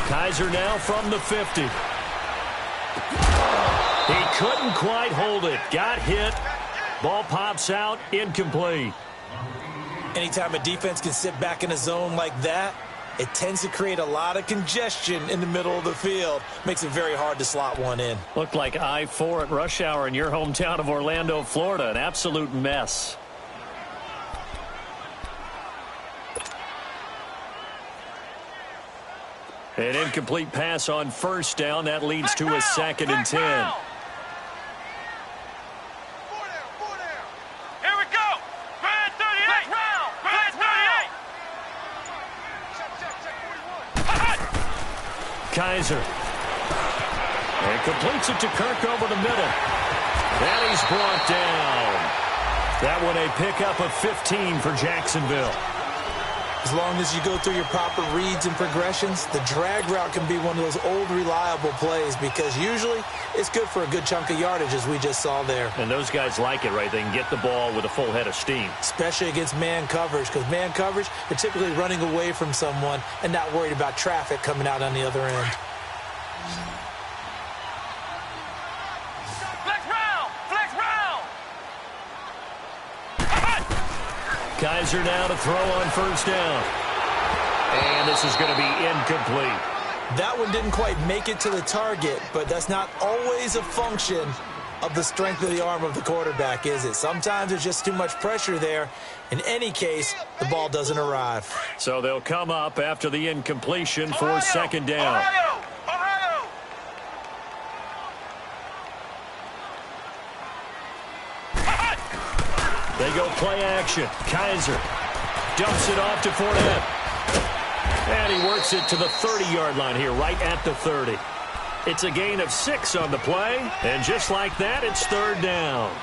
Kaiser now from the 50. He couldn't quite hold it. Got hit. Ball pops out. Incomplete. Anytime a defense can sit back in a zone like that, it tends to create a lot of congestion in the middle of the field. Makes it very hard to slot one in. Looked like I-4 at rush hour in your hometown of Orlando, Florida. An absolute mess. An incomplete pass on first down. That leads to a 2nd and 10. Here we go. Grand 38. Grand 38. Kaiser. And completes it to Kirk over the middle. And he's brought down. That one a pickup of 15 for Jacksonville. As long as you go through your proper reads and progressions, the drag route can be one of those old reliable plays because usually it's good for a good chunk of yardage as we just saw there. And those guys like it, right? They can get the ball with a full head of steam. Especially against man coverage because man coverage, they're typically running away from someone and not worried about traffic coming out on the other end. Kaiser now to throw on first down. And this is going to be incomplete. That one didn't quite make it to the target, but that's not always a function of the strength of the arm of the quarterback, is it? Sometimes there's just too much pressure there. In any case, the ball doesn't arrive. So they'll come up after the incompletion for 2nd down. They go play action. Kaiser dumps it off to Fournette. And he works it to the 30-yard line here, right at the 30. It's a gain of 6 on the play. And just like that, it's 3rd down.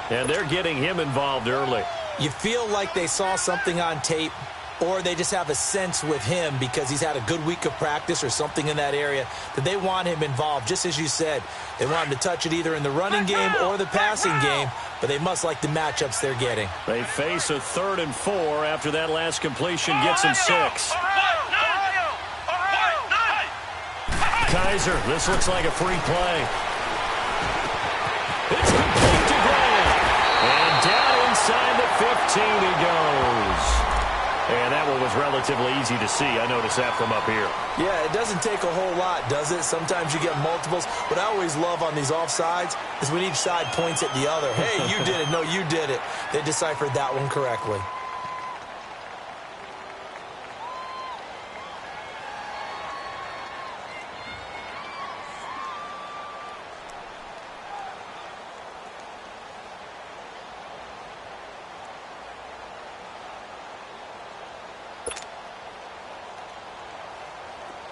And they're getting him involved early. You feel like they saw something on tape, or they just have a sense with him because he's had a good week of practice or something in that area that they want him involved. Just as you said, they want him to touch it either in the running game or the passing game, but they must like the matchups they're getting. They face a 3rd and 4 after that last completion gets him 6. Kaiser, this looks like a free play. It's complete to Graham. And down inside the 15 he goes. And that one was relatively easy to see. I noticed that from up here. Yeah, it doesn't take a whole lot, does it? Sometimes you get multiples. What I always love on these offsides is when each side points at the other. Hey, you did it. No, you did it. They deciphered that one correctly.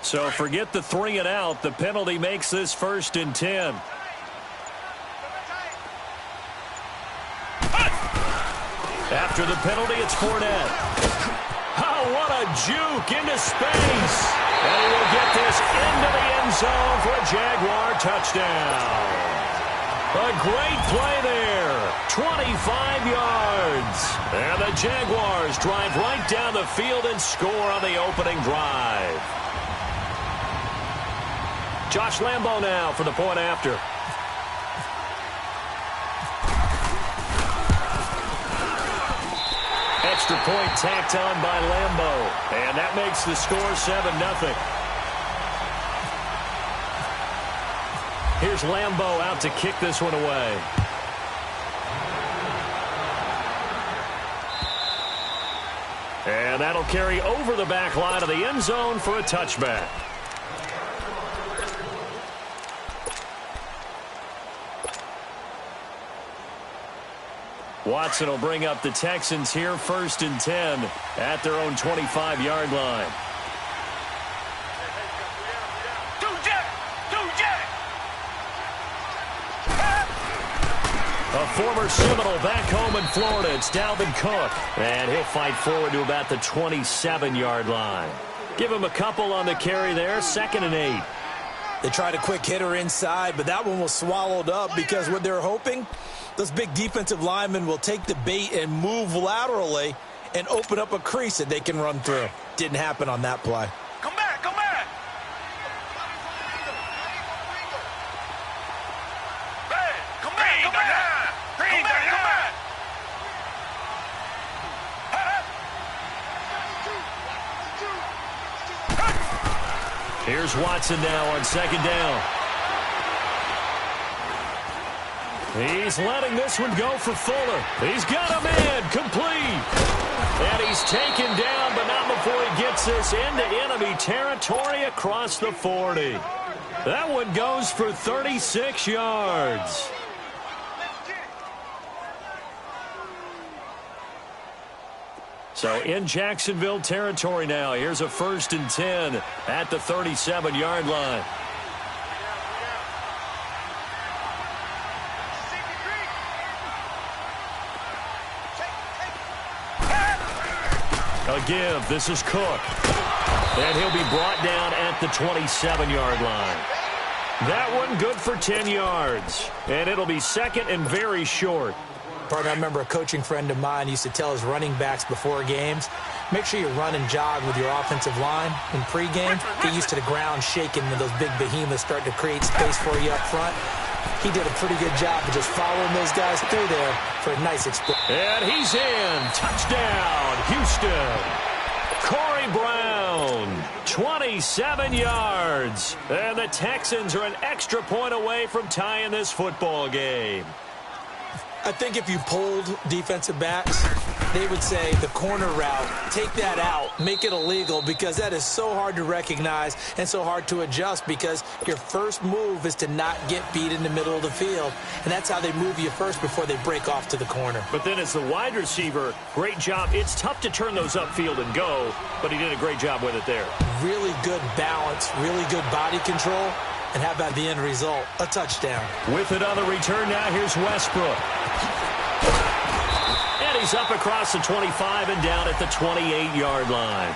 So forget the 3 and out. The penalty makes this 1st and 10. After the penalty, it's Fournette. Oh, what a juke into space. And he will get this into the end zone for a Jaguar touchdown. A great play there. 25 yards. And the Jaguars drive right down the field and score on the opening drive. Josh Lambo now for the point after. Extra point tacked on by Lambo. And that makes the score 7-0. Here's Lambo out to kick this one away. And that'll carry over the back line of the end zone for a touchback. Watson will bring up the Texans here, 1st and 10 at their own 25-yard line. A former Seminole back home in Florida. It's Dalvin Cook. And he'll fight forward to about the 27-yard line. Give him a couple on the carry there, 2nd and 8. They tried a quick hitter inside, but that one was swallowed up because what they're hoping, those big defensive linemen will take the bait and move laterally and open up a crease that they can run through. Didn't happen on that play. Come back, come back. Here's Watson now on second down. He's letting this one go for Fuller. He's got a man complete. And he's taken down, but not before he gets this into enemy territory across the 40. That one goes for 36 yards. So in Jacksonville territory now. Here's a 1st and 10 at the 37-yard line. A give. This is Cook. And he'll be brought down at the 27-yard line. That one good for 10 yards. And it'll be 2nd and very short. Partner, I remember a coaching friend of mine used to tell his running backs before games, make sure you run and jog with your offensive line in pregame. Get used to the ground shaking when those big behemoths start to create space for you up front. He did a pretty good job of just following those guys through there for a nice explosion. And he's in. Touchdown, Houston. Corey Brown, 27 yards. And the Texans are an extra point away from tying this football game. I think if you polled defensive backs, they would say the corner route, take that out, make it illegal, because that is so hard to recognize and so hard to adjust, because your first move is to not get beat in the middle of the field. And that's how they move you first before they break off to the corner. But then as the wide receiver, great job. It's tough to turn those upfield and go, but he did a great job with it there. Really good balance, really good body control. And how about the end result? A touchdown. With it on the return now, here's Westbrook. And he's up across the 25 and down at the 28-yard line.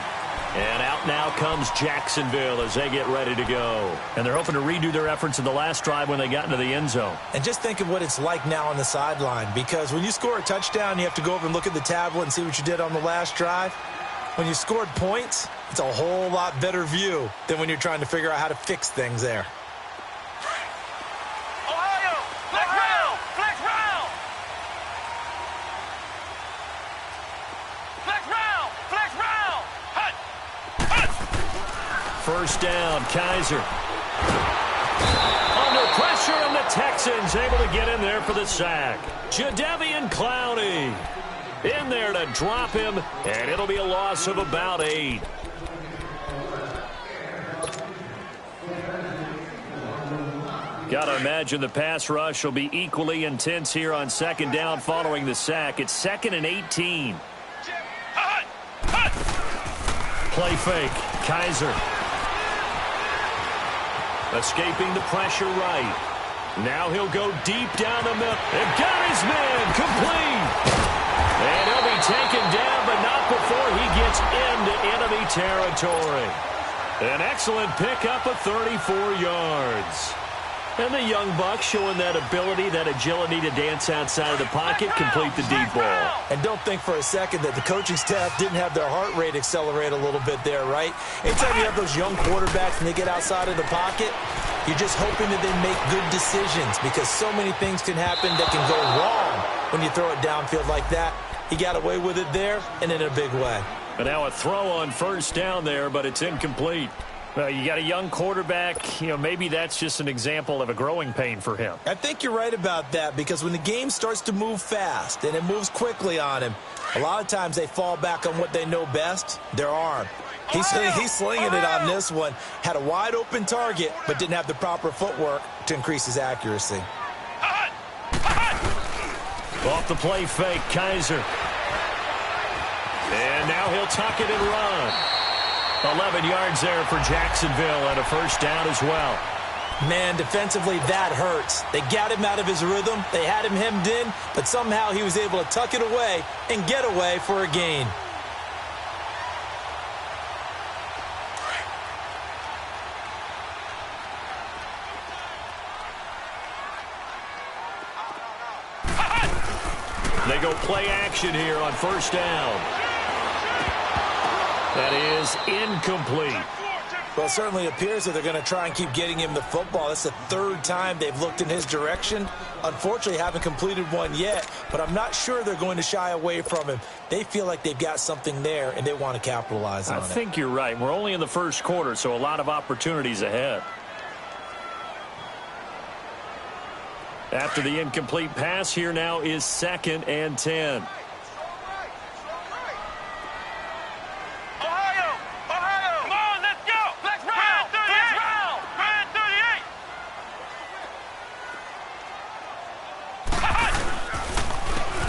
And out now comes Jacksonville as they get ready to go. And they're hoping to redo their efforts in the last drive when they got into the end zone. And just think of what it's like now on the sideline, because when you score a touchdown, you have to go over and look at the tablet and see what you did on the last drive. When you scored points, it's a whole lot better view than when you're trying to figure out how to fix things there. First down, Kaiser. Under pressure, and the Texans able to get in there for the sack. Jadeveon Clowney in there to drop him, and it'll be a loss of about 8. Got to imagine the pass rush will be equally intense here on second down following the sack. It's 2nd and 18. Play fake, Kaiser. Escaping the pressure right. Now he'll go deep down the middle. And got his man complete. And he'll be taken down, but not before he gets into enemy territory. An excellent pickup of 34 yards. And the young buck showing that ability, that agility to dance outside of the pocket, complete the deep ball. And don't think for a second that the coaching staff didn't have their heart rate accelerate a little bit there, right? Anytime you have those young quarterbacks and they get outside of the pocket, you're just hoping that they make good decisions, because so many things can happen that can go wrong when you throw it downfield like that. He got away with it there, and in a big way. And now a throw on first down there, but it's incomplete. Well, you got a young quarterback. Maybe that's just an example of a growing pain for him. I think you're right about that, because when the game starts to move fast and it moves quickly on him, a lot of times they fall back on what they know best, their arm. He's slinging it on this one. Had a wide open target, but didn't have the proper footwork to increase his accuracy. Off the play fake, Kaiser. And now he'll tuck it and run. 11 yards there for Jacksonville and a first down as well. Man, defensively, that hurts. They got him out of his rhythm. They had him hemmed in, but somehow he was able to tuck it away and get away for a gain. They go play action here on first down. That is incomplete. Well, it certainly appears that they're going to try and keep getting him the football. That's the third time they've looked in his direction. Unfortunately, haven't completed one yet, but I'm not sure they're going to shy away from him. They feel like they've got something there, and they want to capitalize on it. I think you're right. We're only in the first quarter, so a lot of opportunities ahead. After the incomplete pass, here now is 2nd and 10.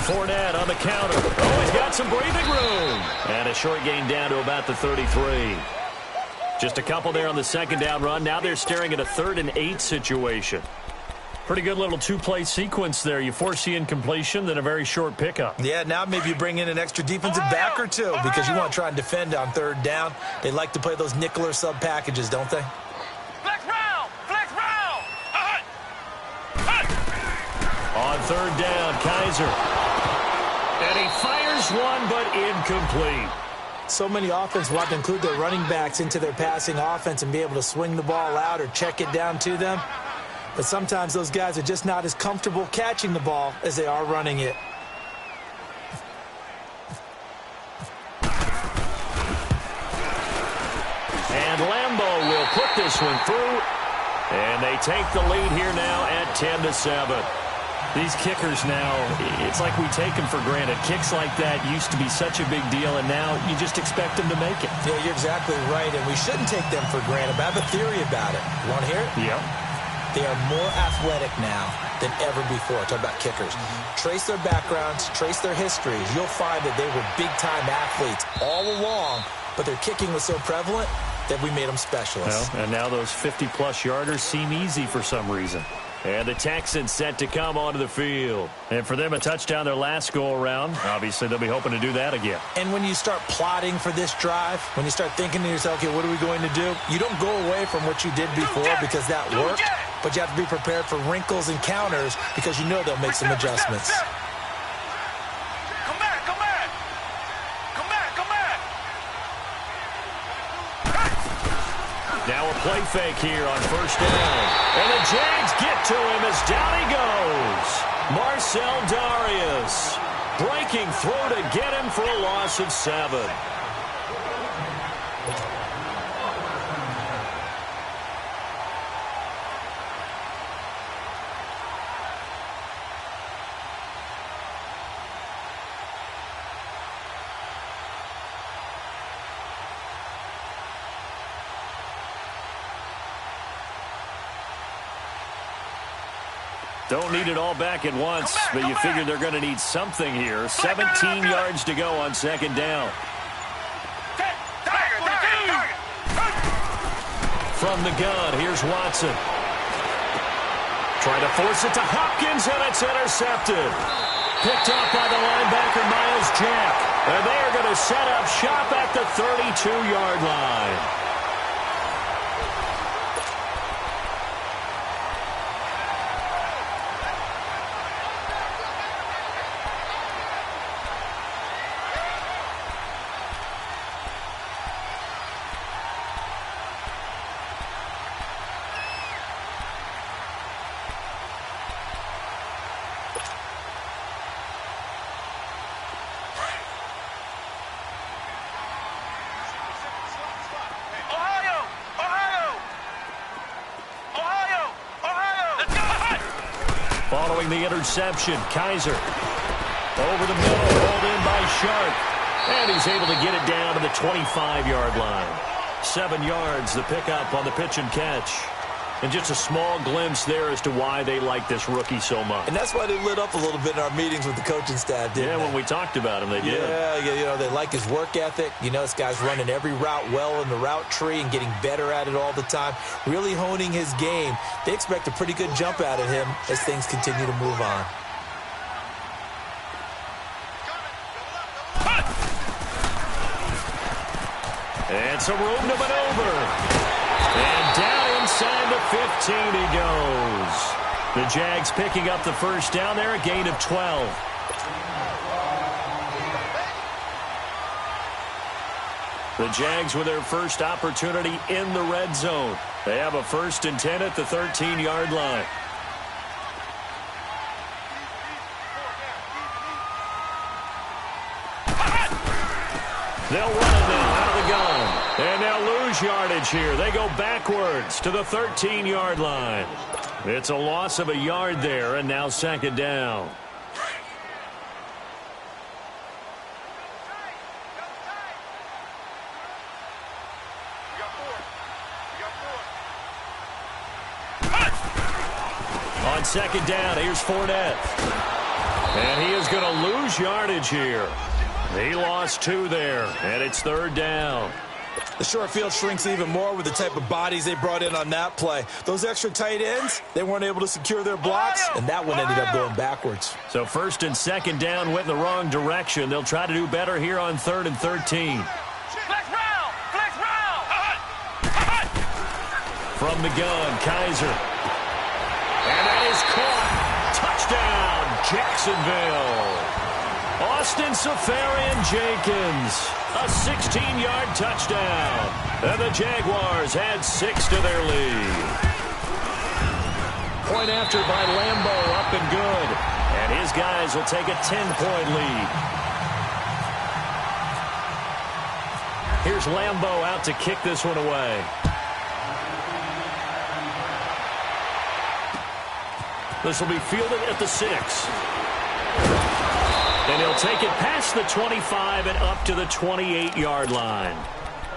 Fournette on the counter. Oh, he's got some breathing room. And a short gain down to about the 33. Just a couple there on the second down run. Now they're staring at a 3rd and 8 situation. Pretty good little two-play sequence there. You force the incompletion, then a very short pickup. Yeah, now maybe you bring in an extra defensive back or two because you want to try and defend on 3rd down. They like to play those nickel or sub packages, don't they? Flex round! Flex round! On 3rd down, Kaiser. And he fires one, but incomplete. So many offenses want to include their running backs into their passing offense and be able to swing the ball out or check it down to them. But sometimes those guys are just not as comfortable catching the ball as they are running it. And Lambeau will put this one through. And they take the lead here now at 10-7. These kickers now, it's like we take them for granted. Kicks like that used to be such a big deal, and now you just expect them to make it. Yeah, you're exactly right, and we shouldn't take them for granted. But I have a theory about it. You want to hear it? Yeah. They are more athletic now than ever before. Talk about kickers. Trace their backgrounds, trace their histories. You'll find that they were big-time athletes all along, but their kicking was so prevalent that we made them specialists. Well, and now those 50-plus yarders seem easy for some reason. And the Texans set to come onto the field. And for them, a touchdown their last go-around. Obviously, they'll be hoping to do that again. And when you start plotting for this drive, when you start thinking to yourself, okay, what are we going to do? You don't go away from what you did before because that worked, but you have to be prepared for wrinkles and counters because you know they'll make some adjustments. Come back, come back! Come back, come back! Now a play fake here on 1st down. And the Jags get to him as down he goes. Marcel Darius breaking through to get him for a loss of 7. Don't need it all back at once, but you figure they're going to need something here. 17 yards to go on 2nd down. From the gun, here's Watson. Trying to force it to Hopkins, and it's intercepted. Picked up by the linebacker, Miles Jack. And they are going to set up shop at the 32-yard line. Following the interception, Kaiser over the middle, pulled in by Sharp. And he's able to get it down to the 25-yard line. 7 yards, the pickup on the pitch and catch. And just a small glimpse there as to why they like this rookie so much. And that's why they lit up a little bit in our meetings with the coaching staff, didn't they? When we talked about him, they did. Yeah, you know, they like his work ethic. You know, this guy's running every route well in the route tree and getting better at it all the time, really honing his game. They expect a pretty good jump out of him as things continue to move on. And some room to maneuver. And down inside the 15 he goes. The Jags picking up the first down there, a gain of 12. The Jags with their first opportunity in the red zone. They have a 1st and 10 at the 13-yard line. They'll run it now out of the gun. And they'll lose yardage here. They go backwards to the 13-yard line. It's a loss of a yard there, and now 2nd down. On 2nd down, here's Fournette. And he is going to lose yardage here. He lost 2 there, and it's 3rd down. The short field shrinks even more with the type of bodies they brought in on that play. Those extra tight ends, they weren't able to secure their blocks, and that one ended up going backwards. So 1st and 2nd down went in the wrong direction. They'll try to do better here on 3rd and 13. Flex round! Flex round! From the gun, Kaiser. And that is caught. Touchdown, Jacksonville. Austin Seferian-Jenkins, a 16-yard touchdown. And the Jaguars add 6 to their lead. Point after by Lambo, up and good. And his guys will take a 10-point lead. Here's Lambo out to kick this one away. This will be fielded at the 6. And he'll take it past the 25 and up to the 28-yard line.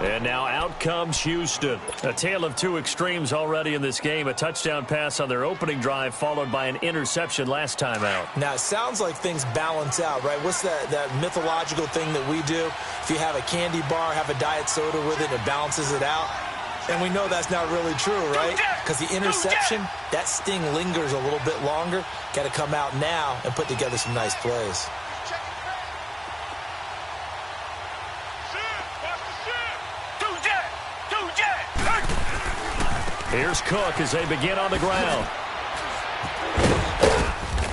And now out comes Houston. A tale of 2 extremes already in this game. A touchdown pass on their opening drive followed by an interception last time out. Now, it sounds like things balance out, right? What's that mythological thing that we do? If you have a candy bar, have a diet soda with it, it balances it out. And we know that's not really true, right? Because the interception, that sting lingers a little bit longer. Got to come out now and put together some nice plays. Here's Cook as they begin on the ground.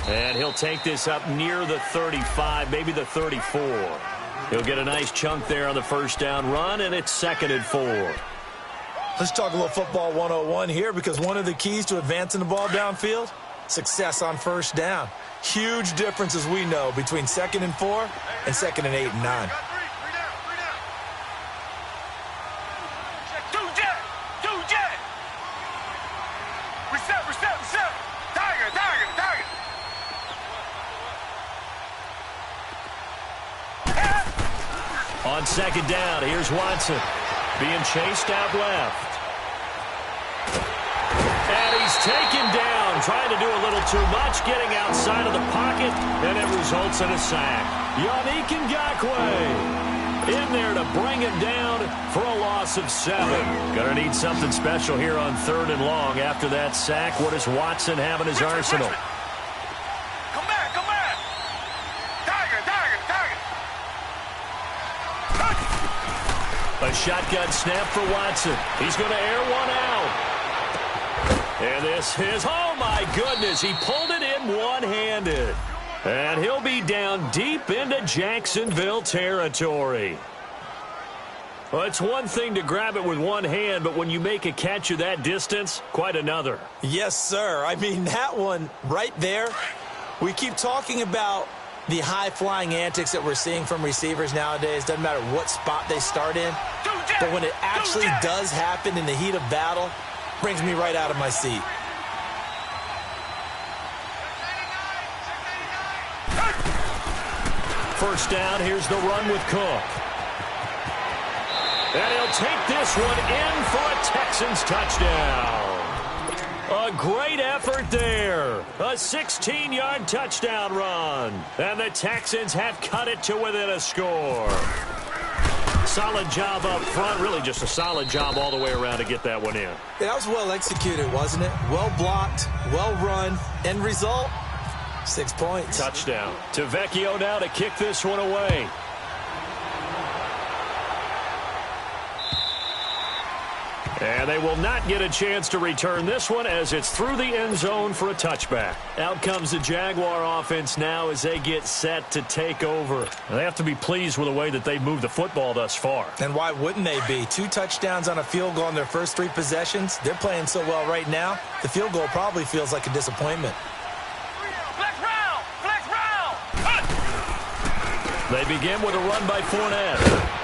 And he'll take this up near the 35, maybe the 34. He'll get a nice chunk there on the 1st down run, and it's 2nd and 4. Let's talk a little football 101 here, because one of the keys to advancing the ball downfield, success on 1st down. Huge difference, as we know, between 2nd and 4 and 2nd and 8 and 9. On 2nd down, here's Watson being chased out left. And he's taken down, trying to do a little too much, getting outside of the pocket, and it results in a sack. Yannick Ngakoue in there to bring him down for a loss of 7. Gonna need something special here on 3rd and long after that sack. What does Watson have in his arsenal? Come back, come back! Tiger, tiger, tiger! A shotgun snap for Watson. He's going to air one out. And this is, oh my goodness, he pulled it in one-handed. And he'll be down deep into Jacksonville territory. Well, it's one thing to grab it with one hand, but when you make a catch of that distance, quite another. Yes, sir. I mean, that one right there, we keep talking about the high-flying antics that we're seeing from receivers nowadays. Doesn't matter what spot they start in. But when it actually does happen in the heat of battle, brings me right out of my seat. First down, here's the run with Cook. And he'll take this one in for a Texans touchdown. A great effort there. A 16-yard touchdown run. And the Texans have cut it to within a score. Solid job up front. Really just a solid job all the way around to get that one in. That was well executed, wasn't it? Well blocked, well run. End result, 6 points. Touchdown. To Vecchio now to kick this one away. And they will not get a chance to return this one as it's through the end zone for a touchback. Out comes the Jaguar offense now as they get set to take over. They have to be pleased with the way that they've moved the football thus far. And why wouldn't they be? 2 touchdowns on a field goal in their first 3 possessions. They're playing so well right now, the field goal probably feels like a disappointment. Flex round! Flex round! They begin with a run by Fournette.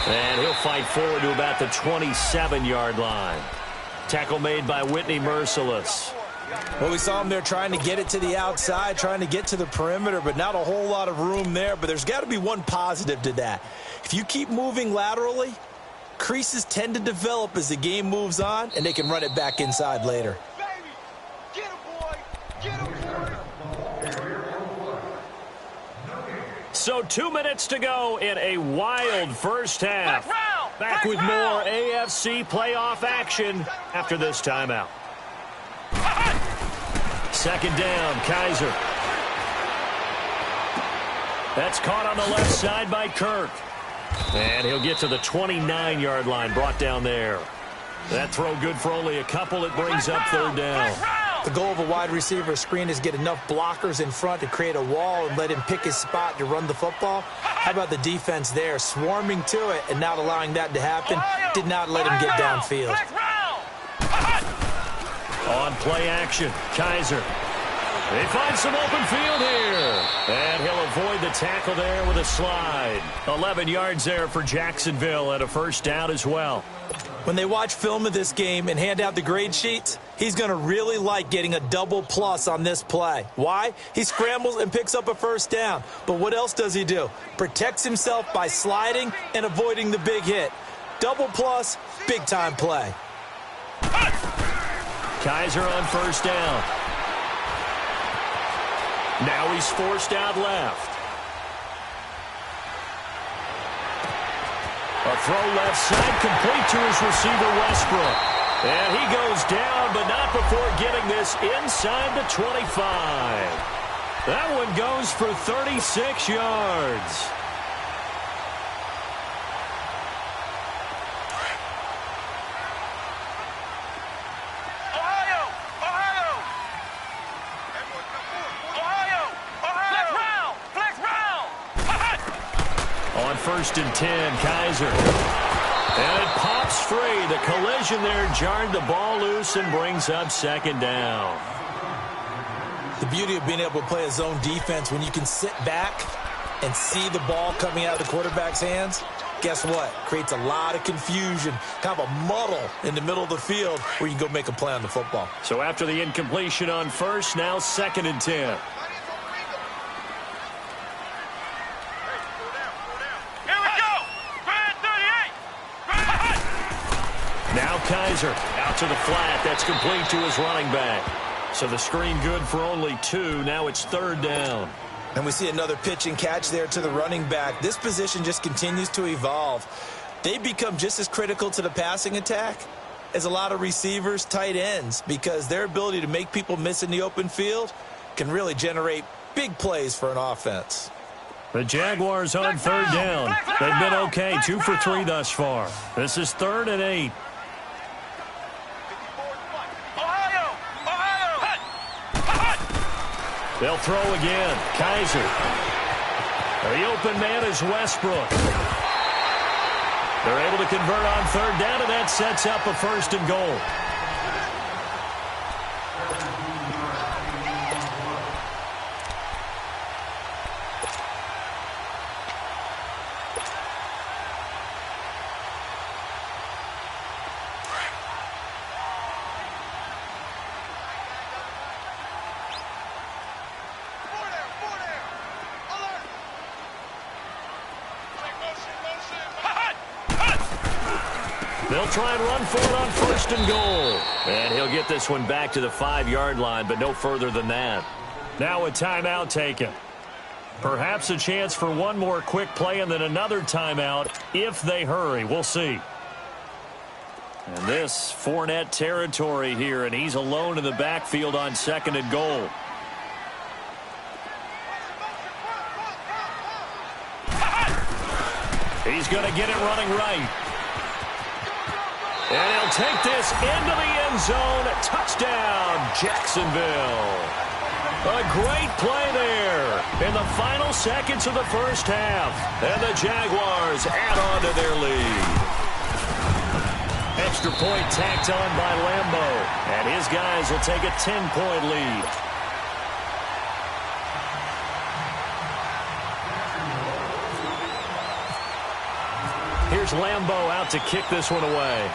And he'll fight forward to about the 27-yard line. Tackle made by Whitney Merciless. Well, we saw him there trying to get it to the outside, trying to get to the perimeter, but not a whole lot of room there. But there's got to be one positive to that. If you keep moving laterally, creases tend to develop as the game moves on, and they can run it back inside later. Baby! Get him, boy! Get him, boy! So 2 minutes to go in a wild first half. Back with more AFC playoff action after this timeout. Second down, Kaiser. That's caught on the left side by Kirk. And he'll get to the 29-yard line, brought down there. That throw good for only a couple. It brings up third down. The goal of a wide receiver screen is get enough blockers in front to create a wall and let him pick his spot to run the football. How about the defense there, swarming to it and not allowing that to happen? Did not let him get downfield. On play action, Kaiser. They find some open field here. And he'll avoid the tackle there with a slide. 11 yards there for Jacksonville and a first down as well. When they watch film of this game and hand out the grade sheets, he's going to really like getting a double plus on this play. Why? He scrambles and picks up a first down. But what else does he do? Protects himself by sliding and avoiding the big hit. Double plus, big-time play. Kaiser on first down. Now he's forced out left. A throw left side, complete to his receiver, Westbrook. And he goes down, but not before getting this inside the 25. That one goes for 36 yards. First and 10, Kaiser. And it pops free. The collision there jarred the ball loose and brings up second down. The beauty of being able to play a zone defense when you can sit back and see the ball coming out of the quarterback's hands, guess what? Creates a lot of confusion, kind of a muddle in the middle of the field where you can go make a play on the football. So after the incompletion on first, now second and 10. Now Kaiser out to the flat. That's complete to his running back. So the screen good for only 2. Now it's third down. And we see another pitch and catch there to the running back. This position just continues to evolve. They become just as critical to the passing attack as a lot of receivers, tight ends, because their ability to make people miss in the open field can really generate big plays for an offense. The Jaguars on third down. They've been okay, 2 for 3 thus far. This is 3rd and 8. They'll throw again. Kaiser. The open man is Westbrook. They're able to convert on third down, and that sets up a first and goal. They'll try and run for it on first and goal. And he'll get this one back to the 5-yard line, but no further than that. Now a timeout taken. Perhaps a chance for one more quick play and then another timeout if they hurry. We'll see. And this Fournette territory here, and he's alone in the backfield on second and goal. He's going to get it running right. And he'll take this into the end zone. Touchdown, Jacksonville. A great play there in the final seconds of the first half. And the Jaguars add on to their lead. Extra point tacked on by Lambo. And his guys will take a 10-point lead. Here's Lambo out to kick this one away.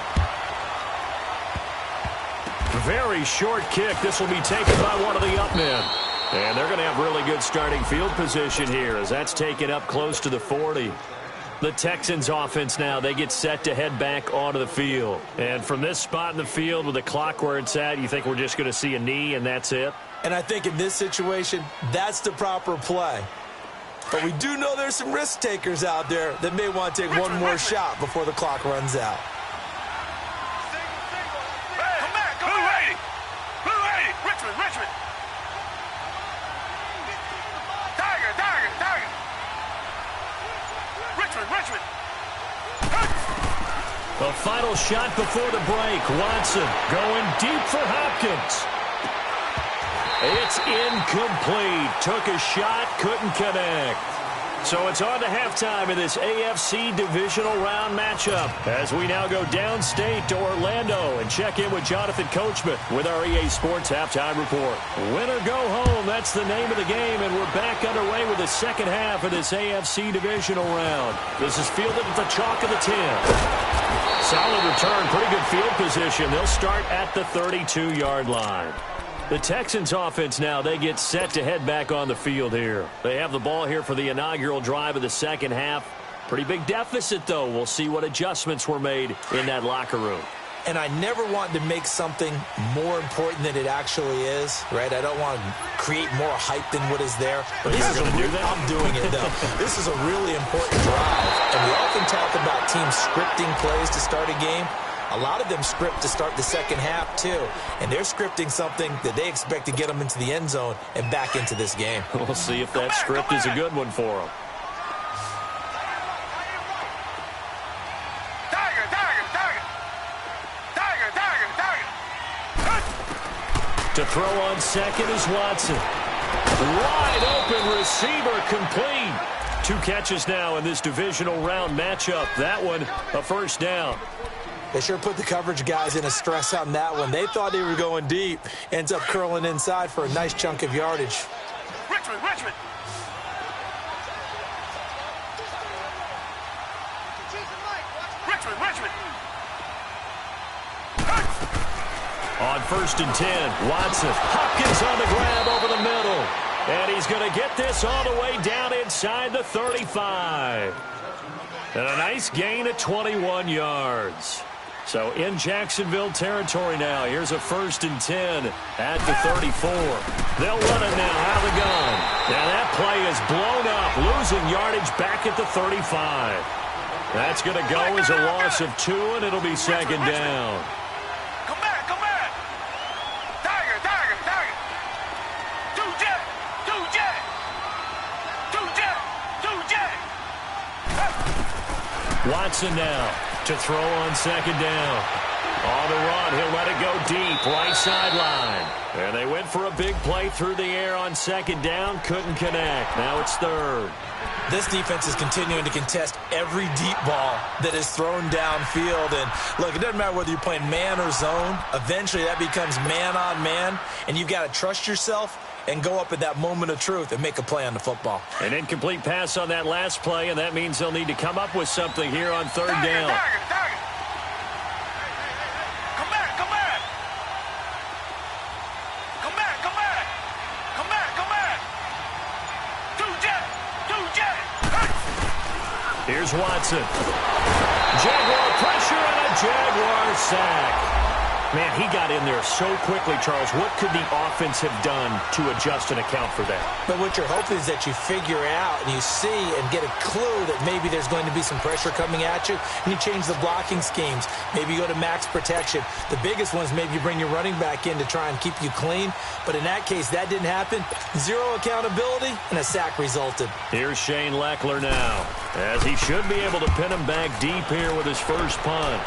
Very short kick. This will be taken by one of the up men. And they're going to have really good starting field position here as that's taken up close to the 40. The Texans offense now, they get set to head back onto the field. And from this spot in the field with the clock where it's at, you think we're just going to see a knee and that's it? And I think in this situation, that's the proper play. But we do know there's some risk takers out there that may want to take one more shot before the clock runs out. Richmond. Tiger. Richmond. The final shot before the break. Watson going deep for Hopkins. It's incomplete. Took a shot, couldn't connect. So it's on to halftime in this AFC divisional round matchup as we now go downstate to Orlando and check in with Jonathan Coachman with our EA Sports Halftime Report. Win or go home, that's the name of the game, and we're back underway with the second half of this AFC divisional round. This is fielded at the chalk of the 10. Solid return, pretty good field position. They'll start at the 32-yard line. The Texans offense now, they get set to head back on the field here. They have the ball here for the inaugural drive of the second half. Pretty big deficit, though. We'll see what adjustments were made in that locker room. And I never want to make something more important than it actually is, right? I don't want to create more hype than what is there. But this is I'm doing it, though. This is a really important drive. And we often talk about teams scripting plays to start a game. A lot of them script to start the second half, too. And they're scripting something that they expect to get them into the end zone and back into this game. We'll see if that script is a good one for them. To throw on second is Watson. Wide open receiver complete. 2 catches now in this divisional round matchup. That one, a first down. They sure put the coverage guys in a stress on that one. They thought they were going deep. Ends up curling inside for a nice chunk of yardage. Richmond. On 1st and 10, Watson. Hopkins on the grab over the middle. And he's going to get this all the way down inside the 35. And a nice gain at 21 yards. So in Jacksonville territory now. Here's a 1st and 10 at the 34. They'll run it now out of the gun. Now that play is blown up, losing yardage back at the 35. That's going to go as a loss of 2, and it'll be second down. Come back. Tiger. 2 jet. Watson now to throw on second down. On the run, he'll let it go deep, right sideline. And they went for a big play through the air on second down, couldn't connect. Now it's 3rd. This defense is continuing to contest every deep ball that is thrown downfield. And, look, it doesn't matter whether you're playing man or zone. Eventually that becomes man on man, and you've got to trust yourself and go up at that moment of truth and make a play on the football. An incomplete pass on that last play, and that means they'll need to come up with something here on 3rd down. Tiger. Come back. 2 jet. Here's Watson. Jaguar pressure and a Jaguar sack. Man, he got in there so quickly, Charles. What could the offense have done to adjust and account for that? But what you're hoping is that you figure out and you see and get a clue that maybe there's going to be some pressure coming at you, and you change the blocking schemes. Maybe you go to max protection. The biggest one is maybe you bring your running back in to try and keep you clean. But in that case, that didn't happen. 0 accountability, and a sack resulted. Here's Shane Leckler now, as he should be able to pin him back deep here with his first punt.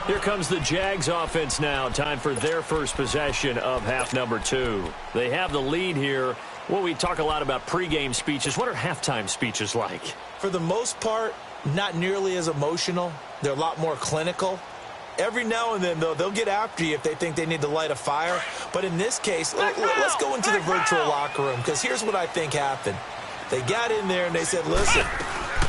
Here comes the Jags offense now. Time for their first possession of half number 2. They have the lead here. Well, we talk a lot about pregame speeches. What are halftime speeches like? For the most part, not nearly as emotional. They're a lot more clinical. Every now and then, though, they'll get after you if they think they need to light a fire. But in this case, let's go into the virtual locker room, because here's what I think happened. They got in there and they said, listen,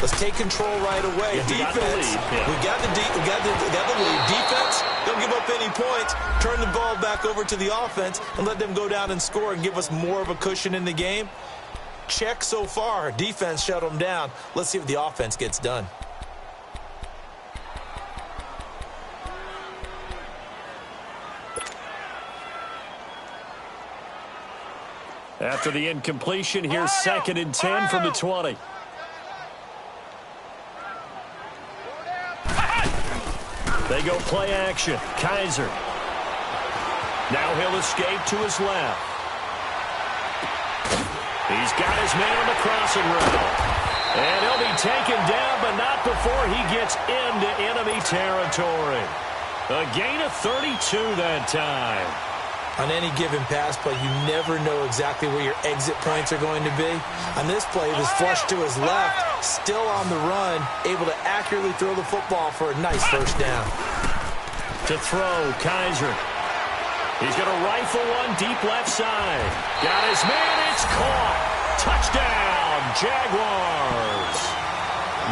let's take control right away. Defense, we got the lead. Defense, don't give up any points. Turn the ball back over to the offense and let them go down and score and give us more of a cushion in the game. Check so far. Defense shut them down. Let's see if the offense gets done. After the incompletion, here's 2nd and 10 from the 20. They go play action. Kaiser. Now he'll escape to his left. He's got his man on the crossing route. And he'll be taken down, but not before he gets into enemy territory. A gain of 32 that time. On any given pass play, you never know exactly where your exit points are going to be. On this play, he was flushed to his left, still on the run, able to accurately throw the football for a nice first down. To throw, Kaiser. He's going to rifle one deep left side. Got his man, it's caught. Touchdown, Jaguars.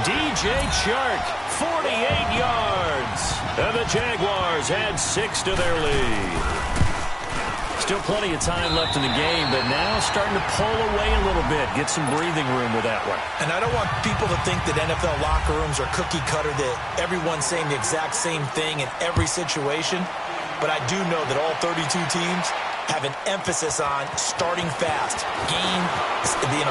DJ Chark, 48 yards. And the Jaguars add 6 to their lead. Still plenty of time left in the game, but now starting to pull away a little bit. Get some breathing room with that one. And I don't want people to think that NFL locker rooms are cookie cutter, that everyone's saying the exact same thing in every situation. But I do know that all 32 teams have an emphasis on starting fast. Game,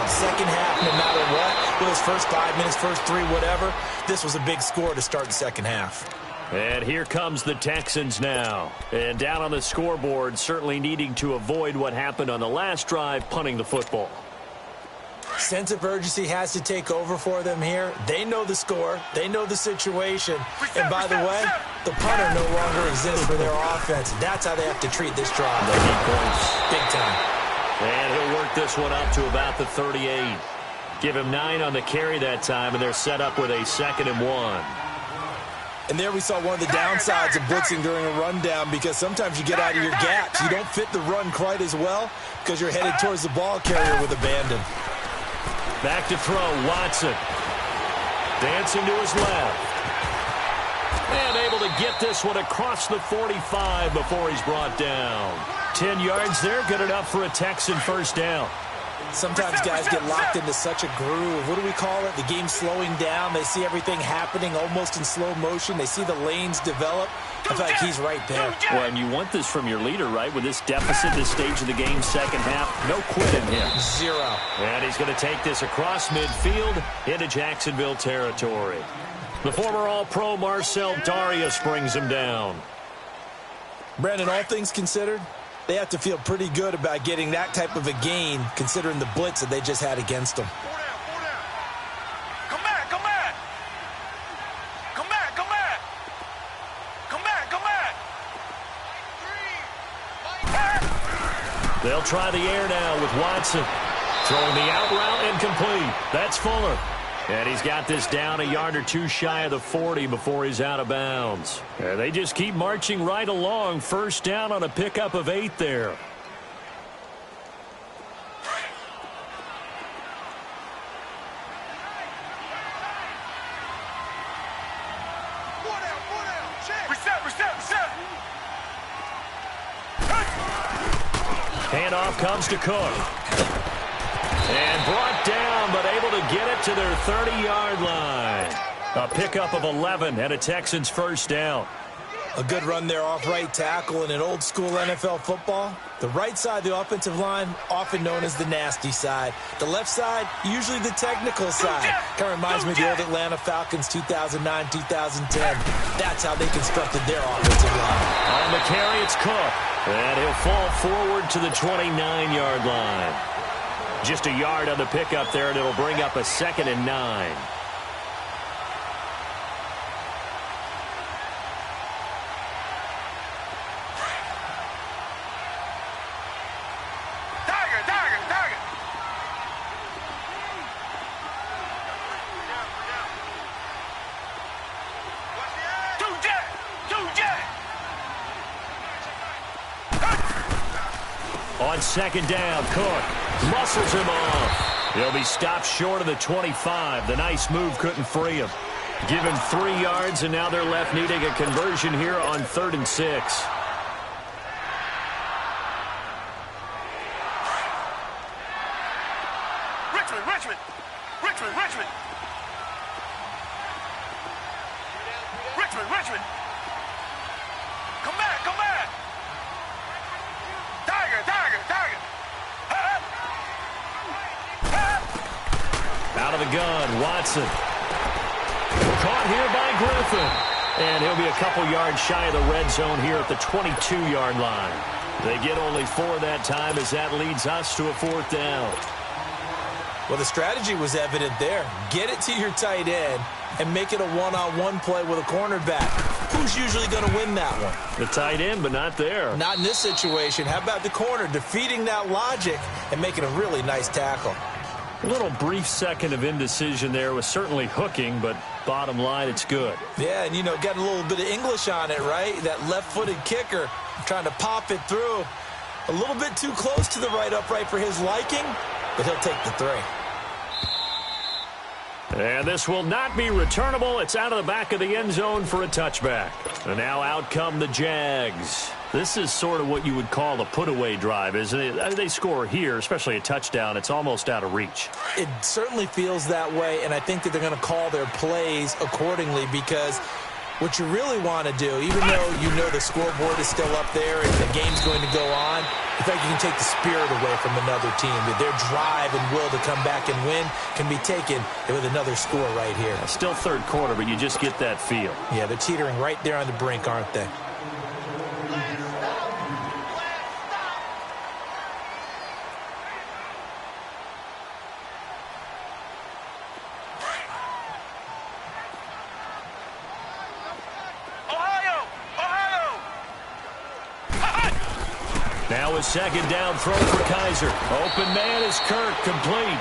second half, no matter what. Whether it's first 5 minutes, first 3, whatever. This was a big score to start the second half. And here comes the Texans now. And down on the scoreboard, certainly needing to avoid what happened on the last drive, punting the football. Sense of urgency has to take over for them here. They know the score. They know the situation. And by the way, the punter no longer exists for their offense. That's how they have to treat this drive. They need points. Big time. And he'll work this one up to about the 38. Give him 9 on the carry that time, and they're set up with a 2nd and 1. And there we saw one of the downsides of blitzing during a rundown, because sometimes you get out of your gaps. You don't fit the run quite as well because you're headed towards the ball carrier with abandon. Back to throw, Watson. Dancing to his left. And able to get this one across the 45 before he's brought down. 10 yards there, good enough for a Texan first down. Sometimes guys get locked into such a groove. What do we call it? The game slowing down. They see everything happening almost in slow motion. They see the lanes develop. I feel like he's right there. Well, and you want this from your leader, right? With this deficit, this stage of the game, second half, no quit in him. 0. And he's going to take this across midfield into Jacksonville territory. The former All-Pro Marcel Darius brings him down. Brandon, all things considered, they have to feel pretty good about getting that type of a gain, considering the blitz that they just had against them. Come back, come back. Come back, come back. Come back, come back. They'll try the air now with Watson. Throwing the out route incomplete. That's Fuller. And he's got this down a yard or 2 shy of the 40 before he's out of bounds. And they just keep marching right along. First down on a pickup of 8 there. Reset. Handoff comes to Cook. And brought down, but able to get it to their 30-yard line. A pickup of 11 and a Texans first down. A good run there off right tackle in an old-school NFL football. The right side of the offensive line, often known as the nasty side. The left side, usually the technical side. Kind of reminds me of the old Atlanta Falcons 2009, 2010. That's how they constructed their offensive line. On the carry, it's Cook. And he'll fall forward to the 29-yard line. Just a yard on the pickup there, and it'll bring up a 2nd and 9. On second down, Cook muscles him off. He'll be stopped short of the 25. The nice move couldn't free him. Give him 3 yards, and now they're left needing a conversion here on 3rd and 6. Richmond. Come back. Tiger. Out of the gun, Watson. Caught here by Griffin. And he'll be a couple yards shy of the red zone here at the 22-yard line. They get only 4 that time as that leads us to a 4th down. Well, the strategy was evident there. Get it to your tight end and make it a one-on-one play with a cornerback. Who's usually going to win that one? The tight end, but not there. Not in this situation. How about the corner defeating that logic and making a really nice tackle? A little brief second of indecision there was certainly hooking, but bottom line, it's good. Yeah, and, got a little bit of English on it, right? That left-footed kicker trying to pop it through. A little bit too close to the right upright for his liking, but he'll take the 3. And this will not be returnable. It's out of the back of the end zone for a touchback. And now out come the Jags. This is sort of what you would call a put-away drive, isn't it? They score here, especially a touchdown. It's almost out of reach. It certainly feels that way, and I think that they're going to call their plays accordingly because what you really want to do, even though the scoreboard is still up there and the game's going to go on, in fact, you can take the spirit away from another team. Their drive and will to come back and win can be taken with another score right here. Still 3rd quarter, but you just get that feel. Yeah, they're teetering right there on the brink, aren't they? Now a 2nd down throw for Kaiser. Open man is Kirk, complete.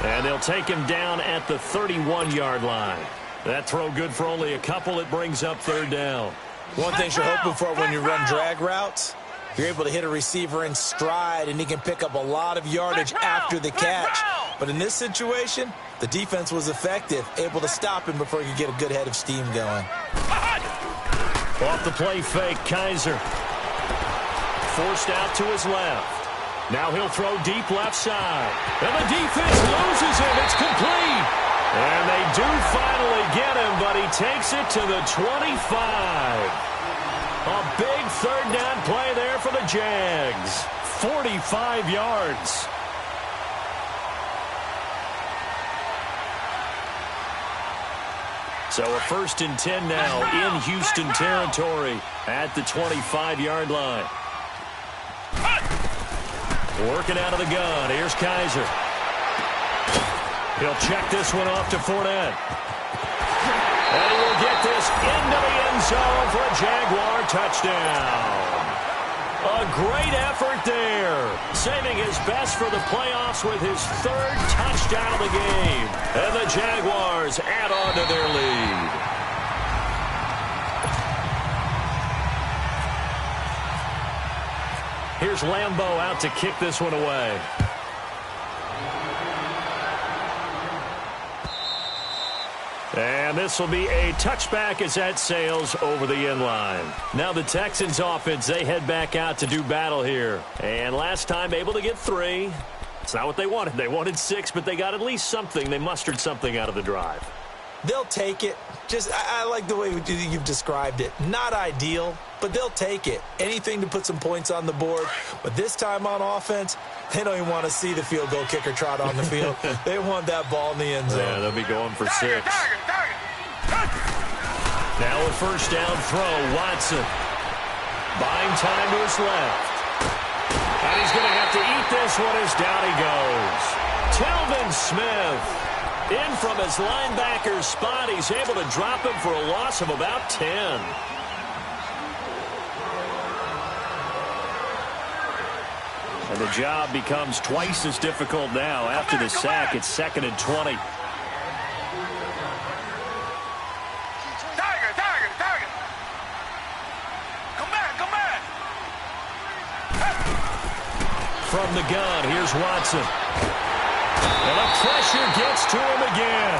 And they'll take him down at the 31-yard line. That throw good for only a couple. It brings up 3rd down. One thing you're hoping for when you run drag routes, you're able to hit a receiver in stride, and he can pick up a lot of yardage after the catch. But in this situation, the defense was effective, able to stop him before he could get a good head of steam going. Off the play fake, Kaiser. Forced out to his left. Now he'll throw deep left side. And the defense loses him. It's complete. And they do finally get him, but he takes it to the 25. A big 3rd down play there for the Jags. 45 yards. So a 1st and 10 now in Houston territory at the 25-yard line. Working out of the gun. Here's Kaiser. He'll check this one off to Fournette. And he will get this into the end zone for a Jaguar touchdown. A great effort there. Saving his best for the playoffs with his 3rd touchdown of the game. And the Jaguars add on to their lead. Here's Lambeau out to kick this one away. And this will be a touchback as that sails over the end line. Now the Texans offense, they head back out to do battle here. And last time able to get 3. It's not what they wanted. They wanted 6, but they got at least something. They mustered something out of the drive. They'll take it. I like the way you've described it. Not ideal, but they'll take it. Anything to put some points on the board. But this time on offense, they don't even want to see the field goal kicker trot on the field. They want that ball in the end zone. Yeah, they'll be going for 6. Now a 1st down throw, Watson. Buying time to his left. And he's going to have to eat this one as down he goes. Telvin Smith. In from his linebacker's spot, he's able to drop him for a loss of about 10. And the job becomes twice as difficult now. After the sack, it's 2nd and 20. Tiger. Come back. from the gun. Here's Watson. And the pressure gets to him again.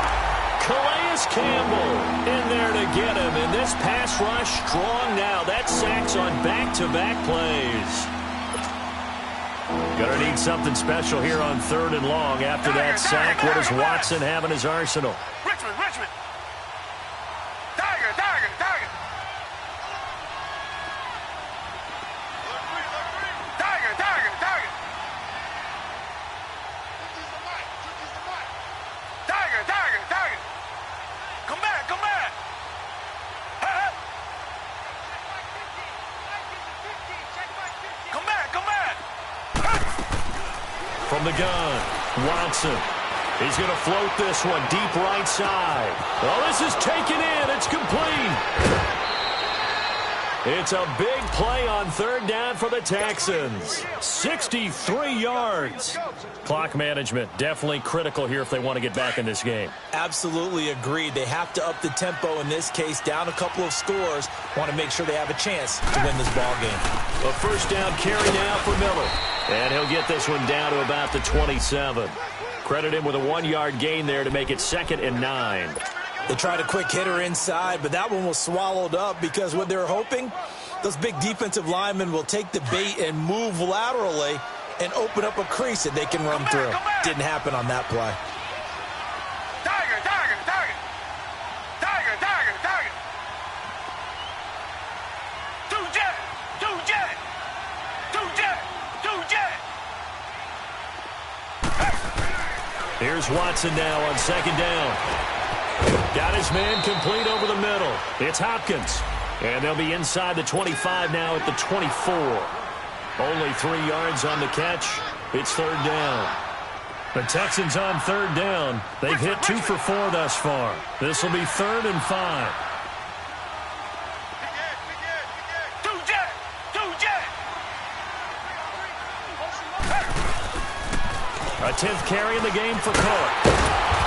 Calais Campbell in there to get him. And this pass rush strong now. That sacks on back-to-back plays. Gonna need something special here on 3rd and long. After that sack, what does Watson have in his arsenal? Richmond. Tiger. Come back. Come back. From the gun, Watson. He's going to float this one deep right side. Oh, this is taken in. It's complete. It's a big play on 3rd down for the Texans. 63 yards. Clock management definitely critical here if they want to get back in this game. Absolutely agreed. They have to up the tempo in this case, down a couple of scores. Want to make sure they have a chance to win this ball game. A 1st down carry now for Miller. And he'll get this one down to about the 27. Credit him with a 1-yard gain there to make it 2nd and 9. They tried a quick hitter inside, but that one was swallowed up because what they're hoping, those big defensive linemen will take the bait and move laterally and open up a crease that they can run through. Didn't happen on that play. Tiger. Two jet. Here's Watson now on 2nd down. Got his man complete over the middle. It's Hopkins. And they'll be inside the 25 now at the 24. Only 3 yards on the catch. It's 3rd down. The Texans on 3rd down. They've hit 2 for 4 thus far. This will be 3rd and 5. A 10th carry in the game for Cook.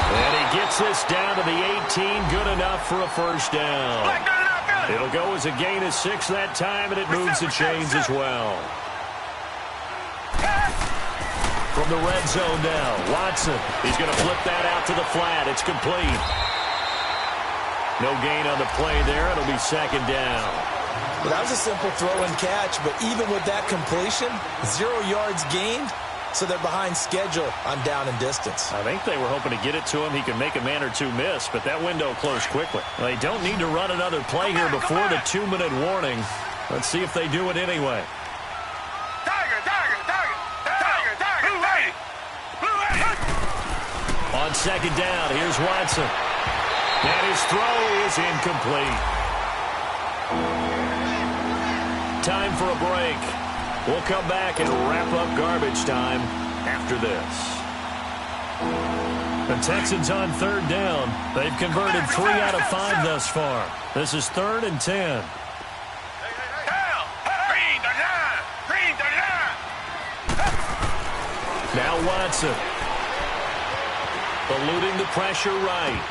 And he gets this down to the 18. Good enough for a 1st down. It'll go as a gain of 6 that time, and it moves the chains as well. From the red zone now, Watson. He's going to flip that out to the flat. It's complete. No gain on the play there. It'll be 2nd down. Well, that was a simple throw and catch, but even with that completion, 0 yards gained. So they're behind schedule on down and distance. I think they were hoping to get it to him. He could make a man or two miss, but that window closed quickly. They don't need to run another play here before the 2-minute warning. Let's see if they do it anyway. Tiger. On 2nd down, here's Watson. And his throw is incomplete. Time for a break. We'll come back and wrap up garbage time after this. The Texans on 3rd down. They've converted 3 out of 5 thus far. This is 3rd and 10. Now Watson. Eluding the pressure right.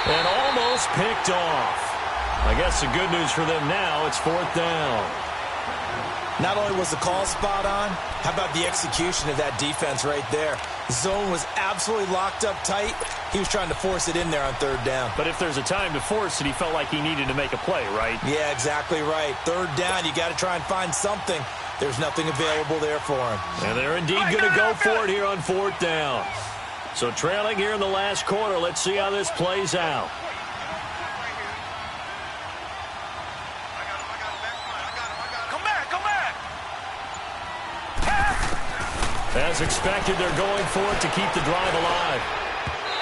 And almost picked off. I guess the good news for them now, it's 4th down. Not only was the call spot on, how about the execution of that defense right there? Zone was absolutely locked up tight. He was trying to force it in there on 3rd down. But if there's a time to force it, he felt like he needed to make a play, right? Yeah, exactly right. 3rd down, you got to try and find something. There's nothing available there for him. And they're indeed going to go for it here on 4th down. So trailing here in the last quarter, let's see how this plays out. As expected, they're going for it to keep the drive alive.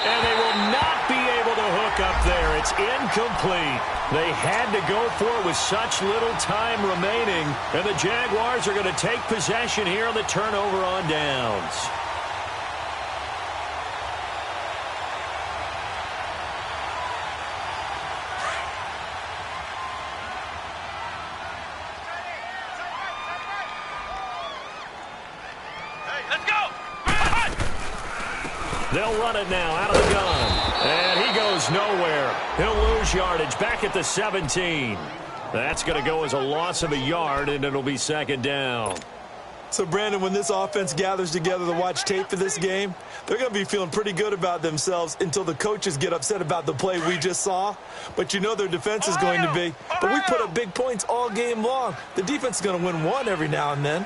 And they will not be able to hook up there. It's incomplete. They had to go for it with such little time remaining. And the Jaguars are going to take possession here on the turnover on downs. They'll run it now out of the gun. And he goes nowhere. He'll lose yardage back at the 17. That's going to go as a loss of a yard, and it'll be 2nd down. So, Brandon, when this offense gathers together to watch tape for this game, they're going to be feeling pretty good about themselves until the coaches get upset about the play we just saw. But you know their defense is going to be. But we put up big points all game long. The defense is going to win one every now and then.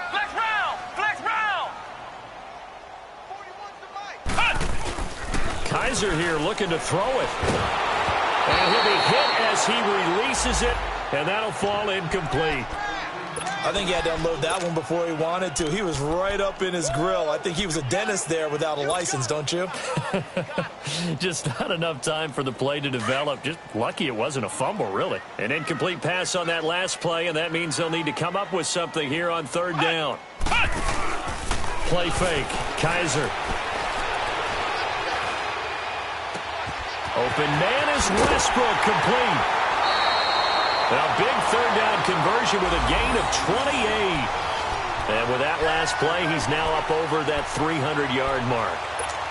Flex round! Flex round! Kaiser here looking to throw it. And he'll be hit as he releases it, and that'll fall incomplete. I think he had to unload that one before he wanted to. He was right up in his grill. I think he was a dentist there without a license, don't you? Just not enough time for the play to develop. Just lucky it wasn't a fumble, really. An incomplete pass on that last play, and that means they'll need to come up with something here on third down. Play fake. Kaiser. Open man is Westbrook, complete. A big third down conversion with a gain of 28. And with that last play, he's now up over that 300-yard mark.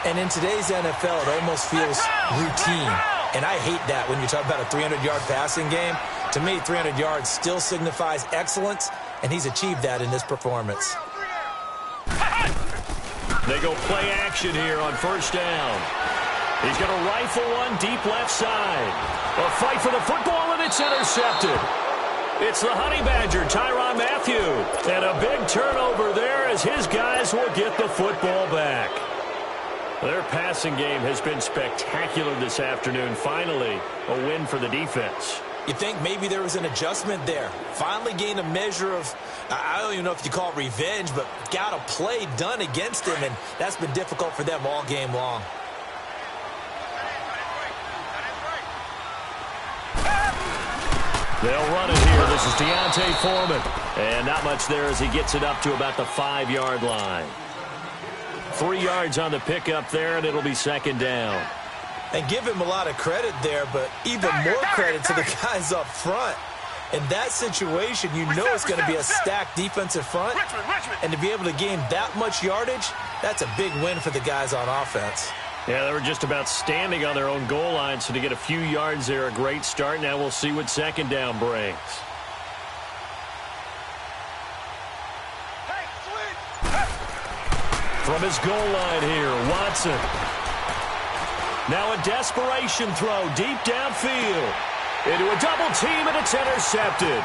And in today's NFL, it almost feels routine. And I hate that when you talk about a 300-yard passing game. To me, 300 yards still signifies excellence, and he's achieved that in this performance. They go play action here on first down. He's going to rifle one deep left side. A fight for the football, and it's intercepted. It's the Honey Badger, Tyrann Mathieu. And a big turnover there as his guys will get the football back. Their passing game has been spectacular this afternoon. Finally, a win for the defense. You think maybe there was an adjustment there. Finally gained a measure of, I don't even know if you call it revenge, but got a play done against him, and that's been difficult for them all game long. They'll run it here. This is Deontay Foreman. And not much there as he gets it up to about the 5-yard line. 3 yards on the pickup there, and it'll be second down. And give him a lot of credit there, but even more credit to the guys up front. In that situation, you know it's going to be a stacked defensive front. And to be able to gain that much yardage, that's a big win for the guys on offense. Yeah, they were just about standing on their own goal line, so to get a few yards there, a great start. Now we'll see what second down brings. From his goal line here, Watson. Now a desperation throw deep downfield. Into a double team, and it's intercepted.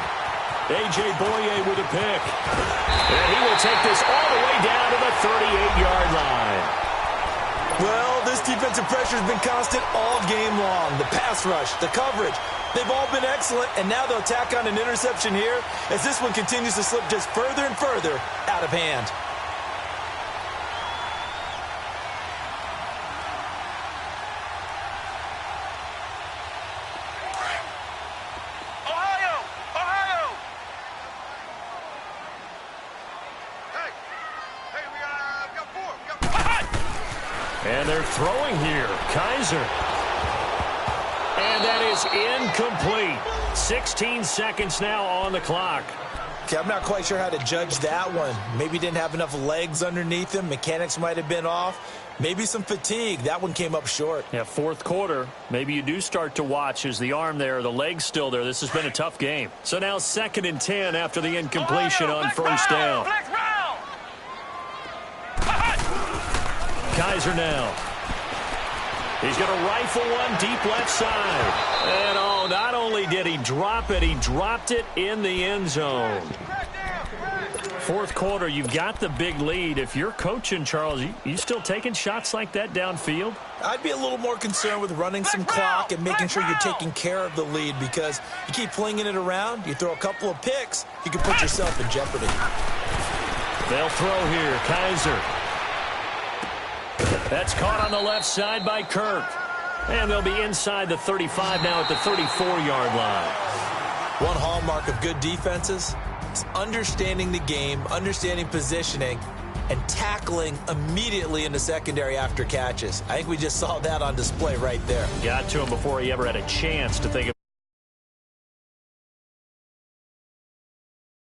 A.J. Boye with a pick. And he will take this all the way down to the 38-yard line. Well, this defensive pressure has been constant all game long. The pass rush, the coverage, they've all been excellent, and now they'll tack on an interception here as this one continues to slip just further and further out of hand. And they're throwing here. Kaiser. And that is incomplete. 16 seconds now on the clock. Okay, I'm not quite sure how to judge that one. Maybe didn't have enough legs underneath him. Mechanics might have been off. Maybe some fatigue. That one came up short. Yeah, fourth quarter. Maybe you do start to watch as the arm there, the leg's still there. This has been a tough game. So now 2nd and 10 after the incompletion on first down. Kaiser now. He's going to rifle one deep left side. And oh, not only did he drop it, he dropped it in the end zone. Fourth quarter, you've got the big lead. If you're coaching, Charles, you still taking shots like that downfield? I'd be a little more concerned with running some clock and making sure you're taking care of the lead, because you keep flinging it around, you throw a couple of picks, you can put yourself in jeopardy. They'll throw here. Kaiser. That's caught on the left side by Kirk. And they'll be inside the 35 now at the 34-yard line. One hallmark of good defenses is understanding the game, understanding positioning, and tackling immediately in the secondary after catches. I think we just saw that on display right there. Got to him before he ever had a chance to think